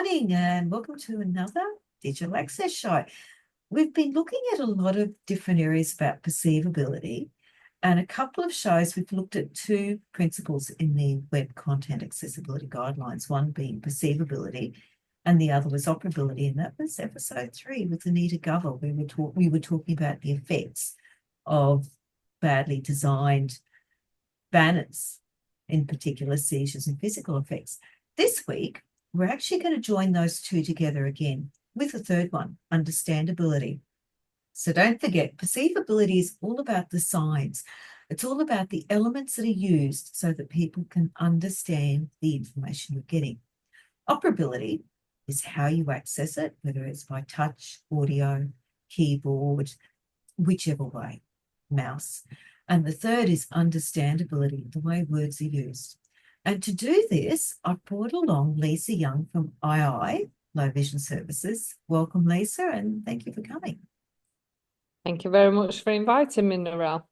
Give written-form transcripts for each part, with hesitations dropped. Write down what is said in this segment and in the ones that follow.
morning and welcome to another Digital Access Show. We've been looking at a lot of different areas about perceivability, and a couple of shows we've looked at two principles in the Web Content Accessibility Guidelines, one being perceivability and the other was operability, and that was episode 3 with Anita Gover. We were talking about the effects of badly designed banners, in particular seizures and physical effects. This week, we're actually going to join those two together again with a third one, understandability. So don't forget, perceivability is all about the signs. It's all about the elements that are used so that people can understand the information you're getting. Operability is how you access it, whether it's by touch, audio, keyboard, whichever way, mouse. And the third is understandability, the way words are used. And to do this, I've brought along Lisa Young from II, Low Vision Services. Welcome, Lisa, and thank you for coming. Thank you very much for inviting me, Narelle.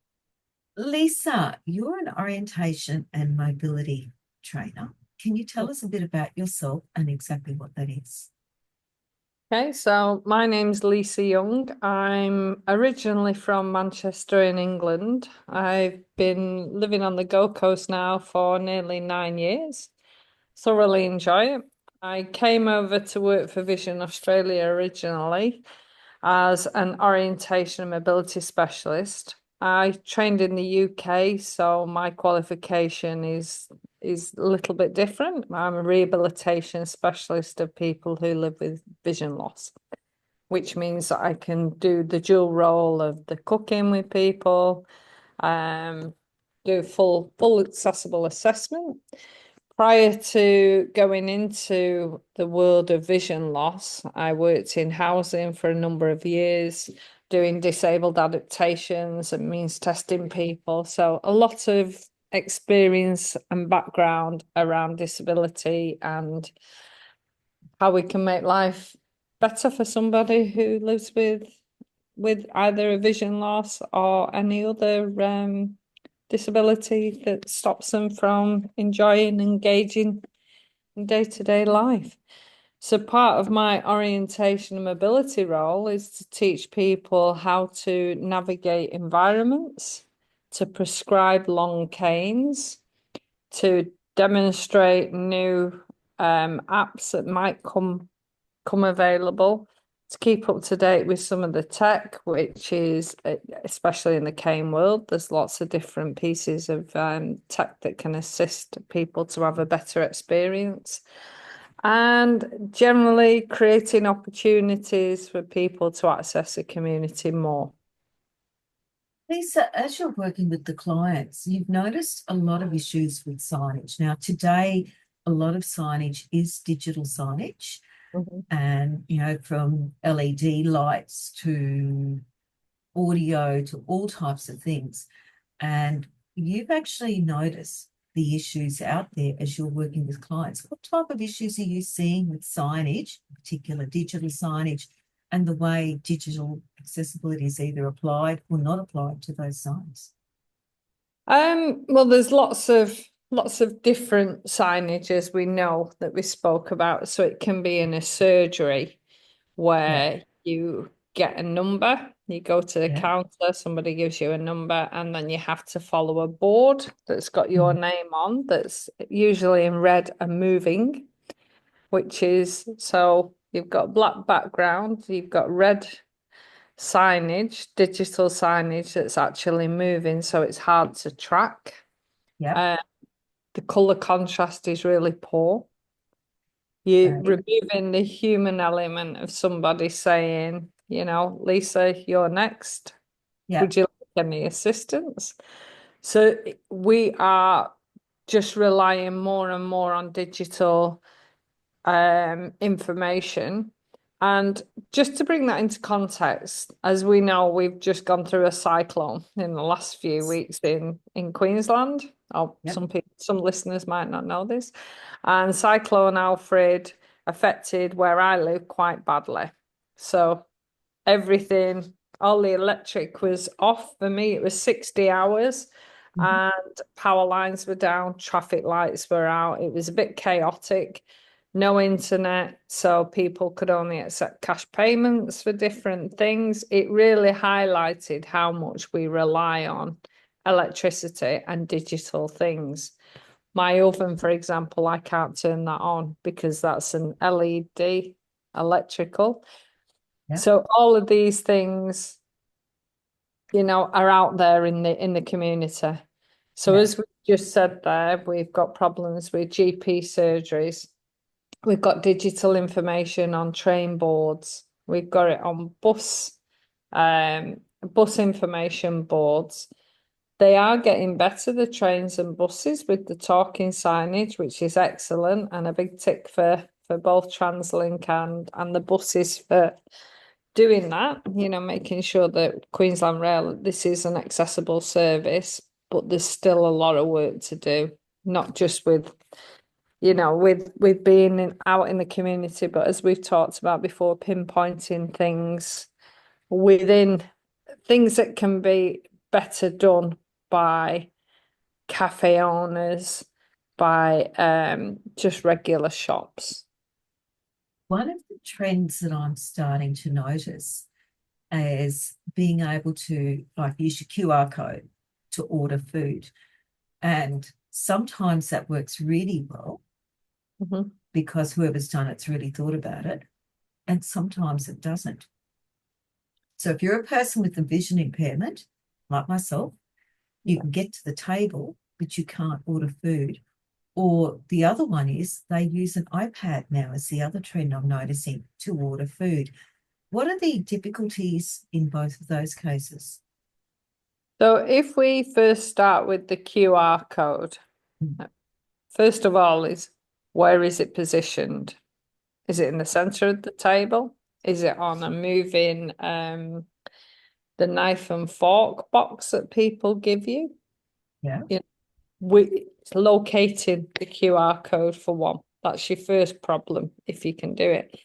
Lisa, you're an orientation and mobility trainer. Can you tell us a bit about yourself and exactly what that is? Okay, so my name's Lisa Young. I'm originally from Manchester in England. I've been living on the Gold Coast now for nearly 9 years. Thoroughly enjoy it. I came over to work for Vision Australia originally as an orientation and mobility specialist. I trained in the UK, so my qualification is a little bit different. I'm a rehabilitation specialist of people who live with vision loss, which means that I can do the dual role of the cooking with people, do full accessible assessment. Prior to going into the world of vision loss, I worked in housing for a number of years, doing disabled adaptations and means testing people. So a lot of experience and background around disability and how we can make life better for somebody who lives with either a vision loss or any other disability that stops them from enjoying and engaging in day-to-day life. So part of my orientation and mobility role is to teach people how to navigate environments, to prescribe long canes, to demonstrate new apps that might come available, to keep up to date with some of the tech, which is, especially in the cane world, there's lots of different pieces of tech that can assist people to have a better experience. And generally creating opportunities for people to access the community more. Lisa, as you're working with the clients, you've noticed a lot of issues with signage. Now, today, a lot of signage is digital signage. And, from LED lights to audio to all types of things. And you've actually noticed the issues out there as you're working with clients. What type of issues are you seeing with signage, in particular digital signage, and the way digital accessibility is either applied or not applied to those signs? Well, there's lots of different signage, as we know, that we spoke about. So it can be in a surgery where you get a number, you go to the counter, somebody gives you a number, and then you have to follow a board that's got your name on, that's usually in red and moving, which is, so you've got black background, you've got red signage, digital signage that's actually moving, so it's hard to track. Yeah. The color contrast is really poor. You're removing the human element of somebody saying, Lisa, you're next. Would you like any assistance? So we are just relying more and more on digital information. And just to bring that into context, as we know, we've just gone through a cyclone in the last few weeks in Queensland. Some listeners might not know this. And Cyclone Alfred affected where I live quite badly. So everything, all the electric was off. For me, it was 60 hours and power lines were down, traffic lights were out. It was a bit chaotic. no internet, so people could only accept cash payments for different things. It really highlighted how much we rely on electricity and digital things. My oven, for example, I can't turn that on because that's an LED electrical. Yeah. So all of these things, are out there in the community. So Yeah. as we just said there, we've got problems with GP surgeries. We've got digital information on train boards. We've got it on bus information boards. They are getting better, the trains and buses, with the talking signage, which is excellent, and a big tick for both TransLink and the buses for doing that, making sure that Queensland Rail, this is an accessible service, but there's still a lot of work to do, not just with being out in the community, but as we've talked about before, pinpointing things within things that can be better done by cafe owners, by just regular shops. One of the trends that I'm starting to notice is being able to like use your QR code to order food. And sometimes that works really well Mhm. because whoever's done it's really thought about it. And sometimes it doesn't. So if you're a person with a vision impairment, like myself, you can get to the table, but you can't order food. Or the other one is they use an iPad now, is the other trend I'm noticing to order food. What are the difficulties in both of those cases? So if we first start with the QR code, Mm. first of all is where is it positioned? Is it in the center of the table? Is it on a moving the knife and fork box that people give you? Yeah. You know, we locating the QR code for one. That's your first problem if you can do it.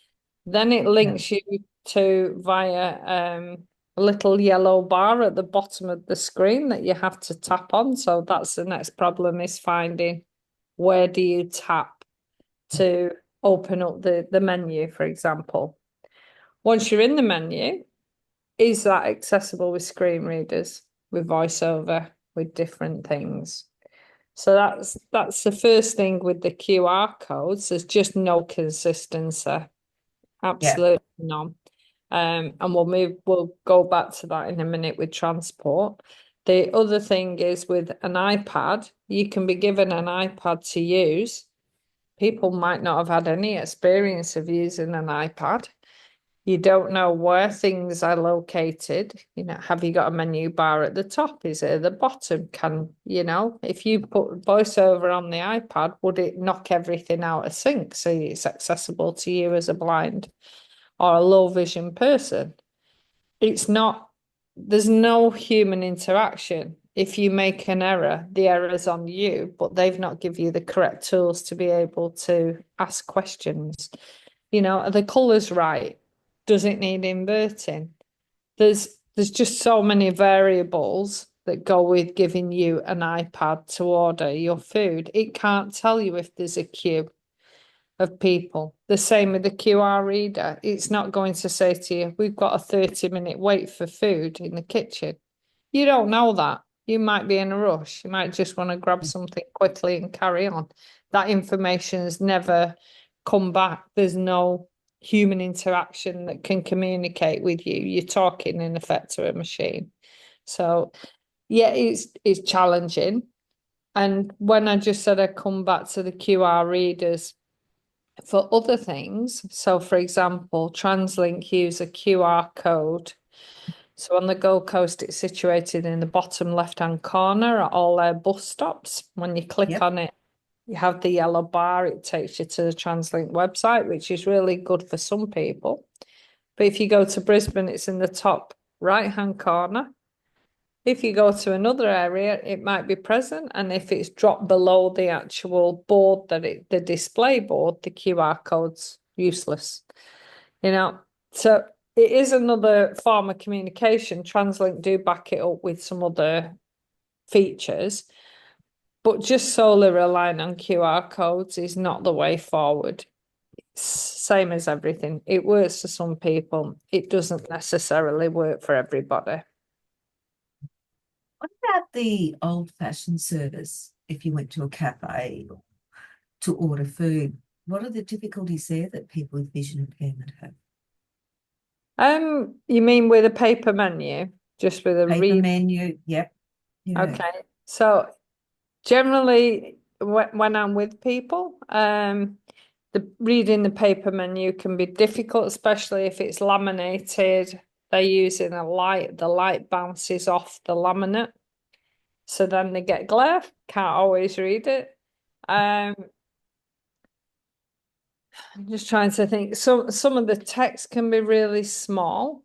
Then it Yeah. links you to via a little yellow bar at the bottom of the screen that you have to tap on. So that's the next problem, is finding where do you tap to open up the menu, for example. Once you're in the menu, is that accessible with screen readers, with voiceover, with different things? So that's the first thing with the QR codes. There's just no consistency. Yeah. Absolutely none. And we'll go back to that in a minute with transport. The other thing is with an iPad, you can be given an iPad to use. People might not have had any experience of using an iPad. You don't know where things are located. Have you got a menu bar at the top? Is it at the bottom? If you put voiceover on the iPad, would it knock everything out of sync so it's accessible to you as a blind or a low vision person? It's not, there's no human interaction. If you make an error, the error's on you, but they've not give you the correct tools to be able to ask questions. Are the colours right? Does it need inverting? There's just so many variables that go with giving you an iPad to order your food. It can't tell you if there's a queue of people. The same with the QR reader. It's not going to say to you, we've got a 30-minute wait for food in the kitchen. You don't know that. You might be in a rush. You might just want to grab something quickly and carry on. That information has never come back. There's no human interaction that can communicate with you. You're talking in effect to a machine. So yeah, it's challenging. And when I just said I come back to the QR readers, for other things, so for example, TransLink use a QR code. So on the Gold Coast, it's situated in the bottom left-hand corner at all their bus stops. When you click Yep. on it, you have the yellow bar, it takes you to the TransLink website, which is really good for some people. But if you go to Brisbane, it's in the top right-hand corner. If you go to another area, it might be present, and if it's dropped below the actual board the display board, the QR code's useless. So it is another form of communication. TransLink do back it up with some other features, but just solely relying on QR codes is not the way forward. same as everything. It works for some people. It doesn't necessarily work for everybody. What about the old-fashioned service if you went to a cafe or to order food? What are the difficulties there that people with vision impairment have? You mean with a paper menu, just with a Paper read? menu, yep, yeah, Okay. So generally, when I'm with people, the reading the paper menu can be difficult, especially if it's laminated. They're using a light, the light bounces off the laminate. So then they get glare, can't always read it. I'm just trying to think. Some of the text can be really small.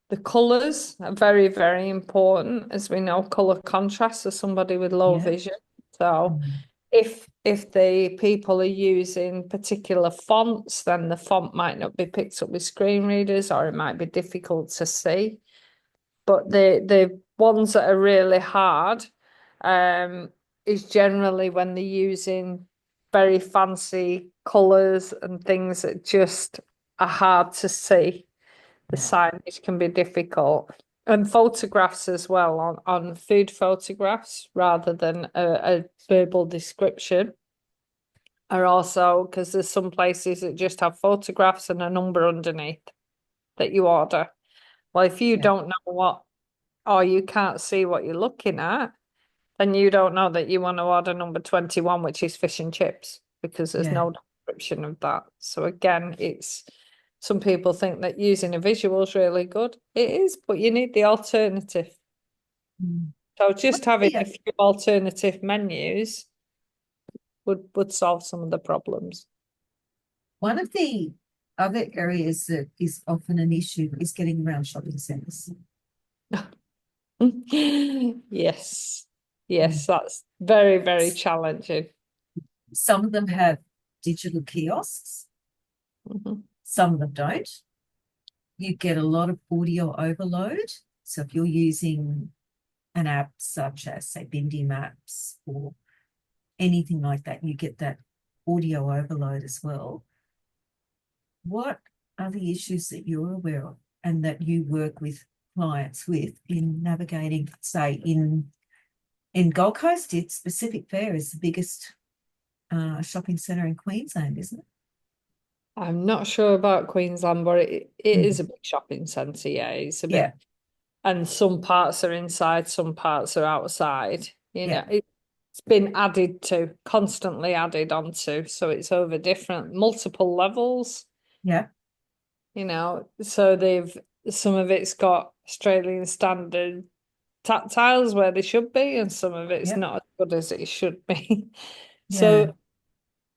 The colours are very, very important, as we know, colour contrast for somebody with low yeah. vision. So Mm. if the people are using particular fonts, then the font might not be picked up with screen readers, or it might be difficult to see. But the ones that are really hard is generally when they're using very fancy colours and things that just are hard to see. The Yeah, signage can be difficult. And photographs as well on food photographs rather than a verbal description are also because there's some places that just have photographs and a number underneath that you order. Well, if you yeah, don't know what or you can't see what you're looking at, then you don't know that you want to order number 21, which is fish and chips, because there's yeah. no description of that. So again, it's some people think that using a visual is really good. It is, but you need the alternative. Mm. So One just of having the, a few alternative menus would solve some of the problems. one of the other areas that is often an issue is getting around shopping centres. Yes. Mm. Yes, that's very, very challenging. Some of them have digital kiosks, Mhm. some of them don't. You get a lot of audio overload. So if you're using an app such as, say, Bindi Maps or anything like that, you get that audio overload as well. What are the issues that you're aware of and that you work with clients with in navigating, say, in Gold Coast, it's Pacific Fair is the biggest shopping centre in Queensland, isn't it? I'm not sure about Queensland, but it is Mm. a big shopping centre. Yeah, it's a Yeah, bit, and some parts are inside, some parts are outside. You yeah, know, it's been added to, constantly added onto, so it's over different multiple levels. yeah, You know, so they've some of it's got Australian standard tactiles where they should be, and some of it's yeah, not as good as it should be. yeah. So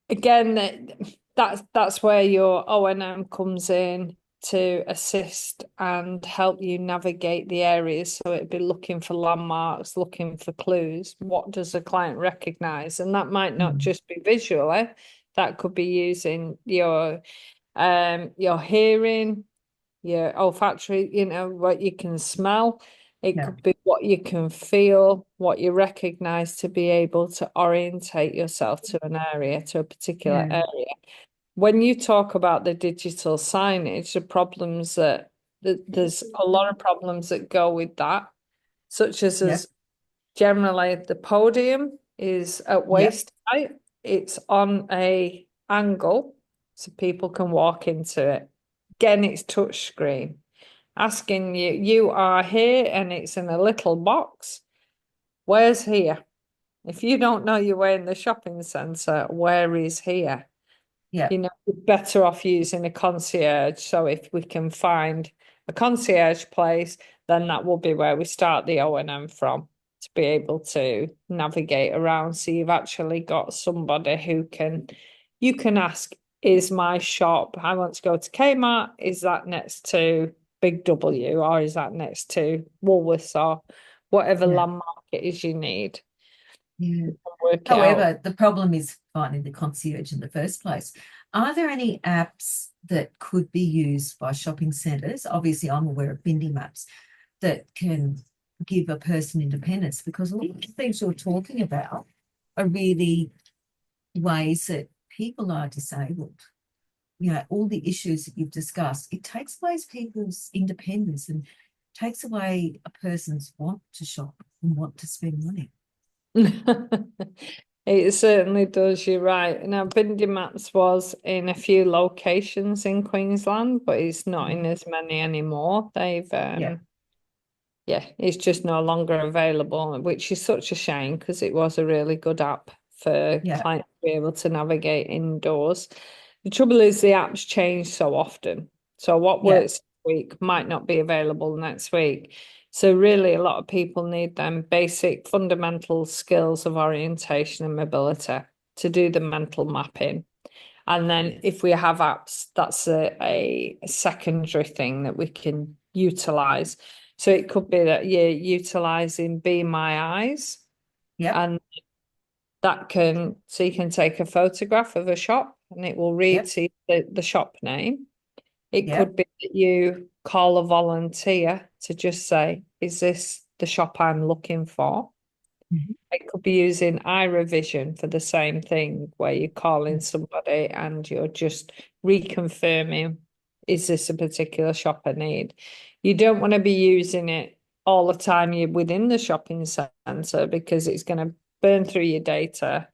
again, that's where your O&M comes in to assist and help you navigate the areas. So it'd be looking for landmarks, looking for clues. What does the client recognize? And that might not Mm. just be visually, that could be using your hearing, your olfactory, you know, what you can smell. It Yeah, could be what you can feel, what you recognize to be able to orientate yourself to an area, to a particular yeah, area. When you talk about the digital signage, the problems that there's a lot of problems that go with that, such as yeah, generally the podium is at yeah, waist height. It's on a angle so people can walk into it. Again, it's touch screen. Asking you, you are here and it's in a little box. Where's here? If you don't know your way in the shopping centre, where is here? yeah, You know, we're better off using a concierge. So if we can find a concierge place, then that will be where we start the O&M from to be able to navigate around. So you've actually got somebody who you can ask, is my shop, I want to go to Kmart, is that next to Big W or is that next to Woolworths or whatever yeah, landmark it is you need? yeah. Work it out. However, the problem is finding the concierge in the first place. Are there any apps that could be used by shopping centres? Obviously, I'm aware of Bindi Maps that can give a person independence because all the things you're talking about are really ways that people are disabled. all the issues that you've discussed, it takes away people's independence and takes away a person's want to shop and want to spend money. It certainly does, you're right. Now, Bindi Mats was in a few locations in Queensland, but it's not in as many anymore. They've Yeah, yeah, it's just no longer available, which is such a shame because it was a really good app for yeah, clients to be able to navigate indoors. The trouble is the apps change so often. So what yeah, works this week might not be available next week. So really a lot of people need them basic fundamental skills of orientation and mobility to do the mental mapping. And then if we have apps, that's a secondary thing that we can utilize. So it could be that you're utilizing Be My Eyes, yep, and so you can take a photograph of a shop and it will read yep, to you the shop name. It yep, could be that you call a volunteer to just say, is this the shop I'm looking for? mhm, It could be using iRevision for the same thing, where you're calling somebody and you're just reconfirming, is this a particular shop I need? You don't want to be using it all the time you're within the shopping centre because it's going to burn through your data.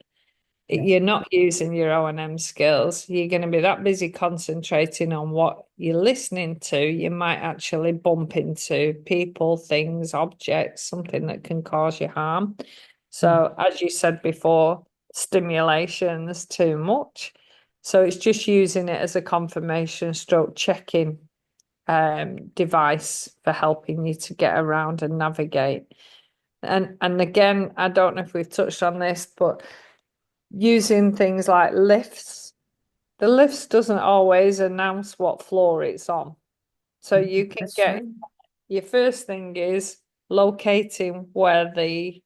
yeah, You're not using your O&M skills. You're going to be that busy concentrating on what you're listening to. You might actually bump into people, things, objects, something that can cause you harm. mm, So, as you said before, stimulation is too much. So it's just using it as a confirmation stroke checking device for helping you to get around and navigate. And again, I don't know if we've touched on this, but using things like lifts. The lifts doesn't always announce what floor it's on. So you can that's get true. your first thing is locating where the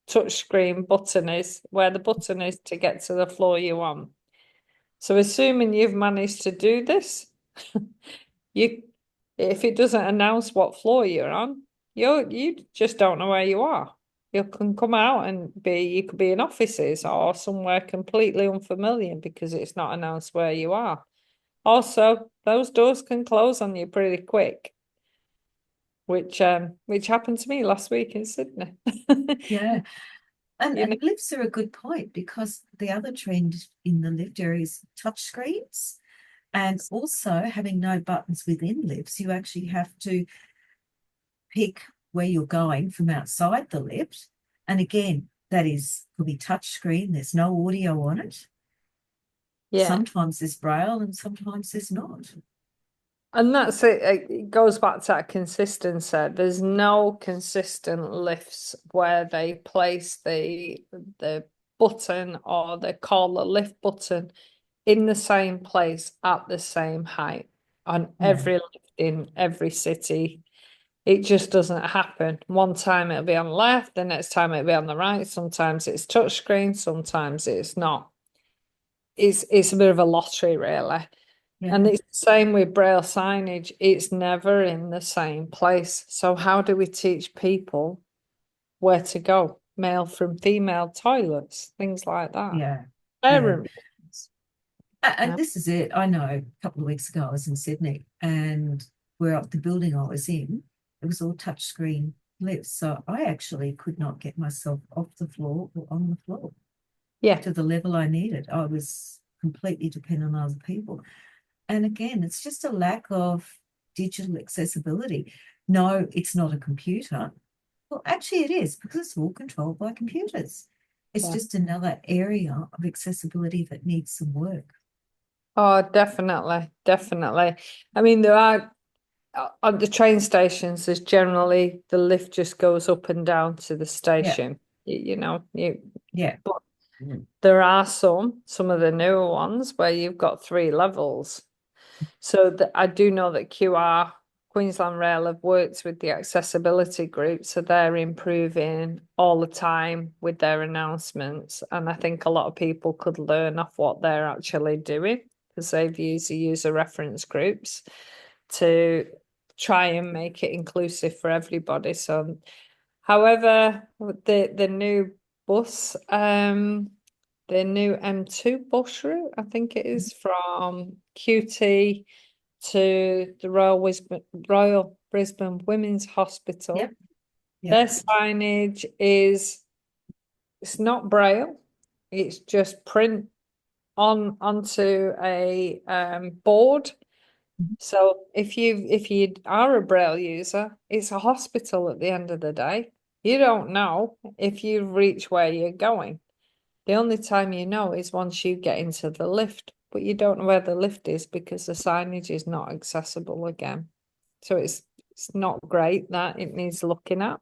touchscreen button is, where the button is to get to the floor you want. So assuming you've managed to do this, you if it doesn't announce what floor you're on, you just don't know where you are. You can come out and you could be in offices or somewhere completely unfamiliar because it's not announced where you are. Also, those doors can close on you pretty quick, which happened to me last week in Sydney. Yeah. And You know, lifts are a good point because the other trend in the lift area is touch screens. And also having no buttons within lifts, you actually have to pick where you're going from outside the lift. And again, that is could be touch screen, there's no audio on it. yeah. Sometimes there's braille and sometimes there's not. And that's it. It goes back to that consistency. There's no consistent lifts where they place the button or they call the lift button in the same place at the same height on Yeah. every lift in every city. It just doesn't happen. One time it'll be on the left, the next time it'll be on the right. Sometimes it's touchscreen, sometimes it's not. It's a bit of a lottery, really. Yeah. And it's the same with braille signage. It's never in the same place. So how do we teach people where to go? Male from female toilets, things like that. Yeah. Yeah. Parent. And this is it. I know a couple of weeks ago I was in Sydney and where the building I was in, it was all touchscreen lifts. So I actually could not get myself off the floor or on the floor Yeah. to the level I needed. I was completely dependent on other people. And again, it's just a lack of digital accessibility. No, it's not a computer. Well, actually, it is because it's all controlled by computers. It's Yeah. just another area of accessibility that needs some work. Oh, definitely, definitely. I mean, there are at the train stations, there's generally the lift just goes up and down to the Yeah, station. You yeah, but there are some of the newer ones where you've got three levels. So that I do know that Queensland Rail have worked with the accessibility group, so they're improving all the time with their announcements. And I think a lot of people could learn off what they're actually doing because they've used the user reference groups to try and make it inclusive for everybody. So, however, the new bus the new M2 bus route, I think it is, from QT to the Royal Brisbane Women's Yep. Hospital. Yep. Their signage is, it's not braille, it's just print onto a board. Mhm. So if you are a braille user, it's a hospital at the end of the day. You don't know if you've reached where you're going. The only time you know is once you get into the lift, but you don't know where the lift is because the signage is not accessible again. So it's not great that it needs looking at.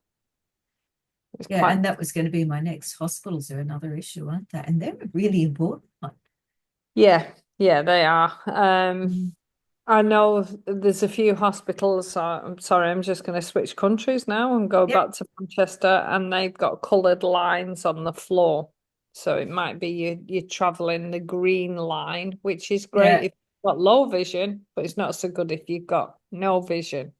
It's Yeah, quite and that was going to be my next. Hospitals are another issue, aren't they? And they're a really important one. yeah, yeah, they are. Mm. I know there's a few hospitals. I'm sorry, I'm just going to switch countries now and go Yep. back to Manchester, and they've got coloured lines on the floor. So it might be you're traveling the green line, which is great Yeah. if you've got low vision, but it's not so good if you've got no vision.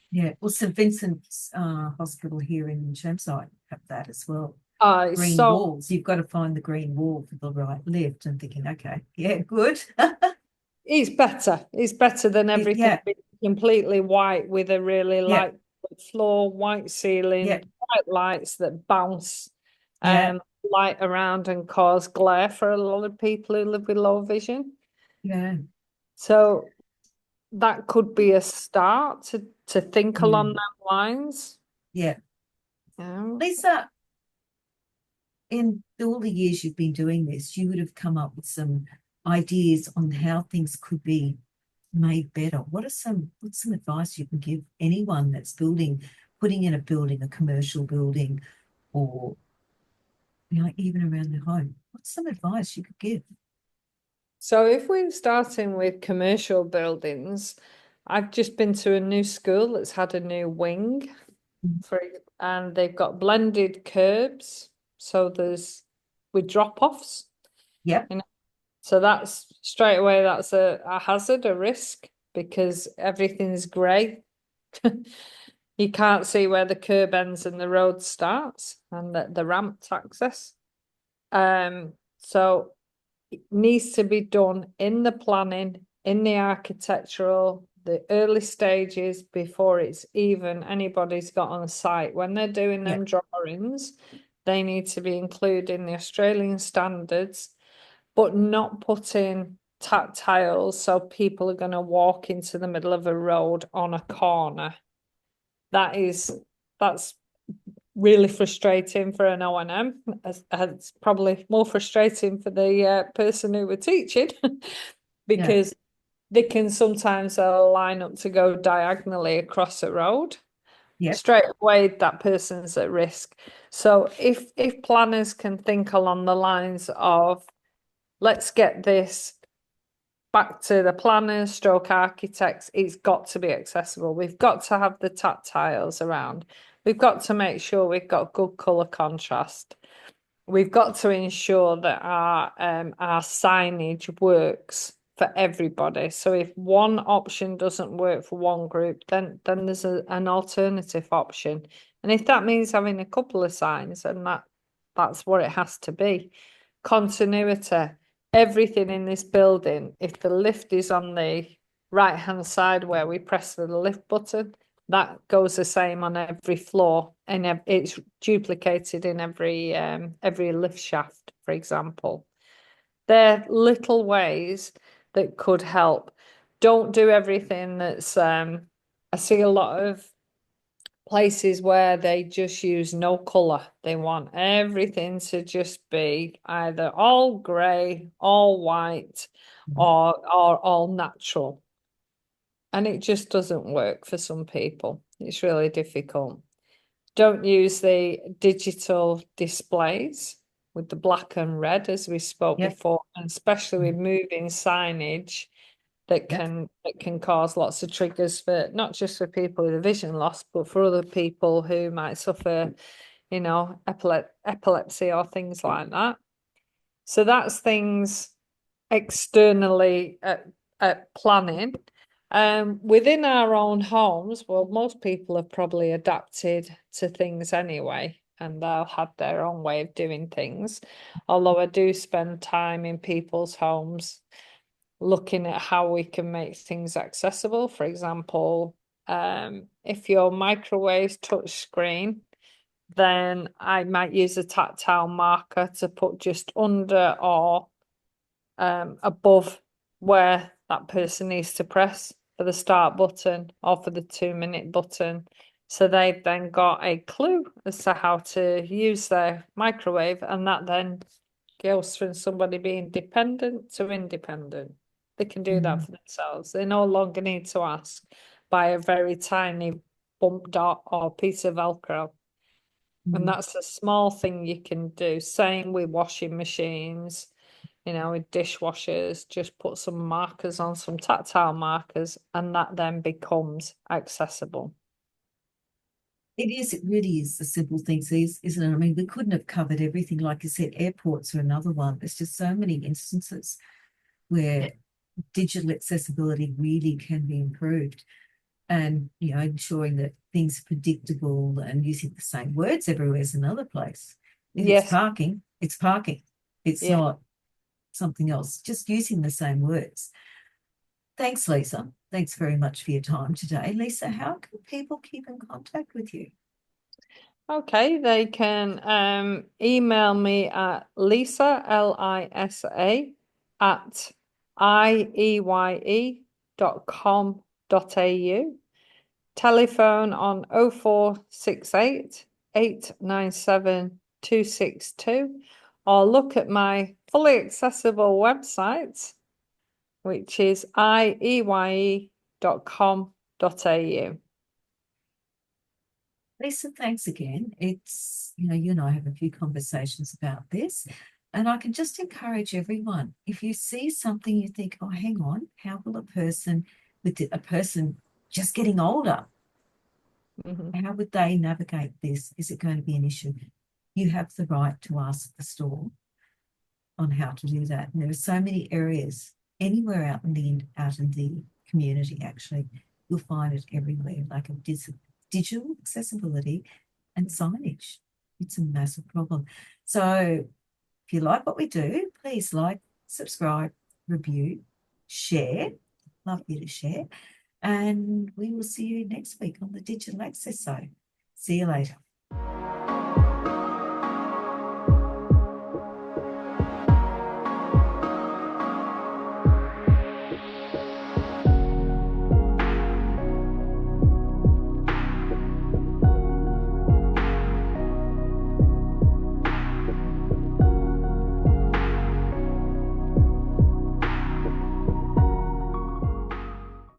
Yeah. Well, St. Vincent's Hospital here in Chermside have that as well. It's Green so walls. You've got to find the green wall for the right lift and thinking, okay, yeah, good. it's better. It's better than everything Yeah. being completely white with a really Yeah. light floor, white Yeah. ceiling, white lights that bounce Yeah. light around and cause glare for a lot of people who live with low vision. Yeah. So that could be a start to think along Mm. those lines. Yeah. Yeah. Lisa, in all the years you've been doing this, you would have come up with some ideas on how things could be made better. What's some advice you can give anyone that's putting in a building, a commercial building, or even around their home? What's some advice you could give? So if we're starting with commercial buildings, I've just been to a new school that's had a new wing Mm. for and they've got blended curbs. So there's with drop-offs, Yep. you know. So that's straight away that's a hazard, a risk, because everything's grey. You can't see where the curb ends and the road starts and the ramped access. So it needs to be done in the planning, in the architectural, the early stages before it's even anybody's got on site. When they're doing them Yep. drawings, they need to be included in the Australian standards, but not putting tactiles so people are going to walk into the middle of a road on a corner. That's really frustrating for an O&M. It's probably more frustrating for the person who we're teaching Yeah. because they can sometimes line up to go diagonally across a road. Yep. Straight away, that person's at risk. So if planners can think along the lines of let's get this back to the planners, stroke architects, it's got to be accessible. We've got to have the tactiles around. We've got to make sure we've got good colour contrast. We've got to ensure that our signage works for everybody. So if one option doesn't work for one group, then there's an alternative option. And if that means having a couple of signs, and that's what it has to be. Continuity. Everything in this building, if the lift is on the right hand side where we press the lift button, that goes the same on every floor, and it's duplicated in every lift shaft, for example. They're little ways that could help. Don't do everything that's I see a lot of places where they just use no colour. They want everything to just be either all grey, all white, or all natural. And it just doesn't work for some people. It's really difficult. Don't use the digital displays with the black and red, as we spoke Yep. before, and especially with moving signage Yep. that can cause lots of triggers for not just for people with a vision loss, but for other people who might suffer, epilepsy or things like that. So that's things externally at planning. Within our own homes, well, most people have probably adapted to things anyway. and they'll have their own way of doing things. Although I do spend time in people's homes looking at how we can make things accessible. For example, if your microwave's touch screen, then I might use a tactile marker to put just under or above where that person needs to press for the start button or for the 2-minute button. So they've then got a clue as to how to use their microwave, and that then goes from somebody being dependent to independent. They can do that for themselves. They no longer need to ask by a very tiny bump dot or piece of Velcro. And that's a small thing you can do. Same with washing machines, with dishwashers, just put some markers on, some tactile markers, and that then becomes accessible. It really is the simple things, isn't it? I mean, we couldn't have covered everything. Like you said, airports are another one. There's just so many instances where digital accessibility really can be improved. And, ensuring that things are predictable and using the same words everywhere is another place. If it's Yes, parking, it's parking. It's yeah. not something else, just using the same words. Thanks, Lisa. Thanks very much for your time today. Lisa, how can people keep in contact with you? Okay, they can email me at Lisa, Lisa, at ieye.com.au. Telephone on 0468 897 262, or look at my fully accessible website, which is ieye.com.au. Lisa, thanks again. It's, you and I have a few conversations about this, and I can just encourage everyone, if you see something you think, oh, hang on, how will a person just getting older, Mhm. how would they navigate this? Is it going to be an issue? You have the right to ask the store on how to do that. And there are so many areas anywhere out in the community, actually, you'll find it everywhere, like a digital accessibility and signage. It's a massive problem. So if you like what we do, please like, subscribe, review, share. Love you to share. And we will see you next week on the Digital Access Zone. See you later.